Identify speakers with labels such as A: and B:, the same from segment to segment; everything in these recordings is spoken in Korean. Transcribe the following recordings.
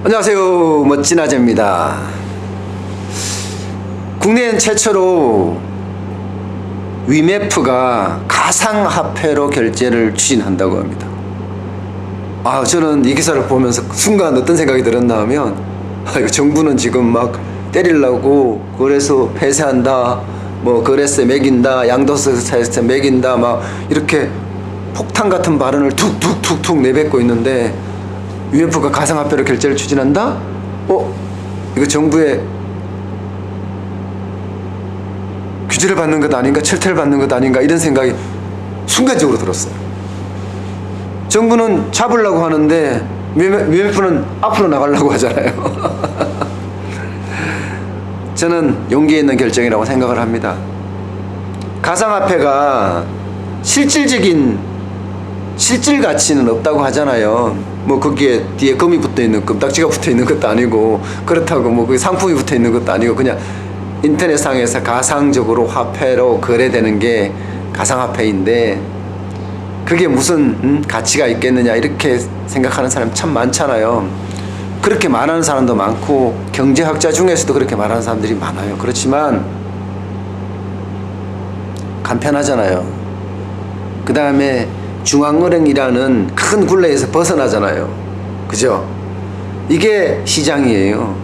A: 안녕하세요, 멋진 아재입니다. 국내엔 최초로 위메프가 가상화폐로 결제를 추진한다고 합니다. 저는 이 기사를 보면서 순간 어떤 생각이 들었나 하면 이거 정부는 지금 막 때리려고 거래소 폐쇄한다, 뭐 거래세 매긴다, 양도세에서 매긴다, 막 이렇게 폭탄 같은 발언을 툭툭툭툭 내뱉고 있는데, 위메프가 가상화폐로 결제를 추진한다? 이거 정부의 규제를 받는 것 아닌가, 철퇴를 받는 것 아닌가, 이런 생각이 순간적으로 들었어요. 정부는 잡으려고 하는데 위메프는 앞으로 나가려고 하잖아요. 저는 용기 있는 결정이라고 생각을 합니다. 가상화폐가 실질 가치는 없다고 하잖아요. 뭐 거기에 뒤에 금이 붙어 있는, 금딱지가 붙어 있는 것도 아니고, 그렇다고 뭐 그 상품이 붙어 있는 것도 아니고, 그냥 인터넷상에서 가상적으로 화폐로 거래되는 게 가상화폐인데, 그게 무슨 가치가 있겠느냐, 이렇게 생각하는 사람 참 많잖아요. 그렇게 말하는 사람도 많고, 경제학자 중에서도 그렇게 말하는 사람들이 많아요. 그렇지만 간편하잖아요. 그 다음에 중앙은행이라는 큰 굴레에서 벗어나잖아요. 그죠? 이게 시장이에요.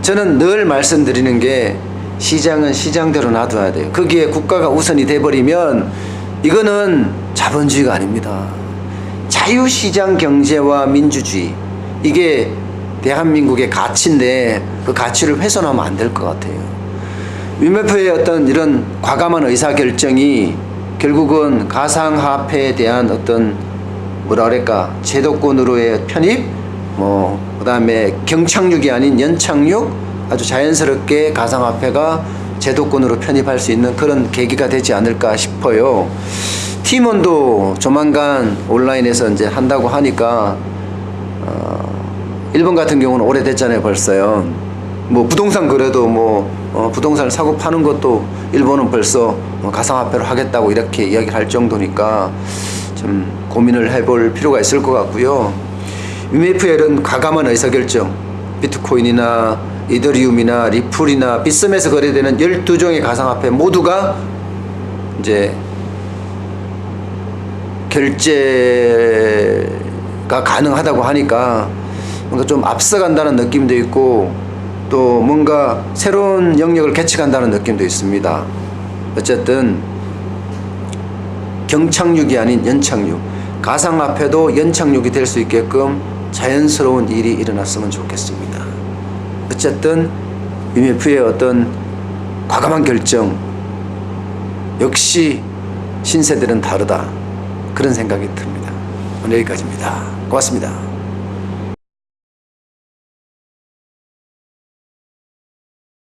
A: 저는 늘 말씀드리는 게, 시장은 시장대로 놔둬야 돼요. 거기에 국가가 우선이 돼버리면 이거는 자본주의가 아닙니다. 자유시장 경제와 민주주의, 이게 대한민국의 가치인데 그 가치를 훼손하면 안 될 것 같아요. 위메프의 어떤 이런 과감한 의사결정이 결국은 가상화폐에 대한 어떤 제도권으로의 편입, 그 다음에 경착륙이 아닌 연착륙, 아주 자연스럽게 가상화폐가 제도권으로 편입할 수 있는 그런 계기가 되지 않을까 싶어요. 팀원도 조만간 온라인에서 이제 한다고 하니까, 일본 같은 경우는 오래됐잖아요, 벌써요. 뭐 부동산 거래도 부동산을 사고 파는 것도 일본은 벌써 가상화폐로 하겠다고 이렇게 이야기를 할 정도니까 좀 고민을 해볼 필요가 있을 것 같고요. 위메프의 이런 과감한 의사결정, 비트코인이나 이더리움이나 리플이나 빗썸에서 거래되는 12종의 가상화폐 모두가 이제 결제가 가능하다고 하니까 뭔가 좀 앞서간다는 느낌도 있고, 또 뭔가 새로운 영역을 개척한다는 느낌도 있습니다. 어쨌든 경착륙이 아닌 연착륙, 가상화폐도 연착륙이 될 수 있게끔 자연스러운 일이 일어났으면 좋겠습니다. 어쨌든 위메프의 어떤 과감한 결정, 역시 신세대는 다르다, 그런 생각이 듭니다. 오늘 여기까지입니다. 고맙습니다.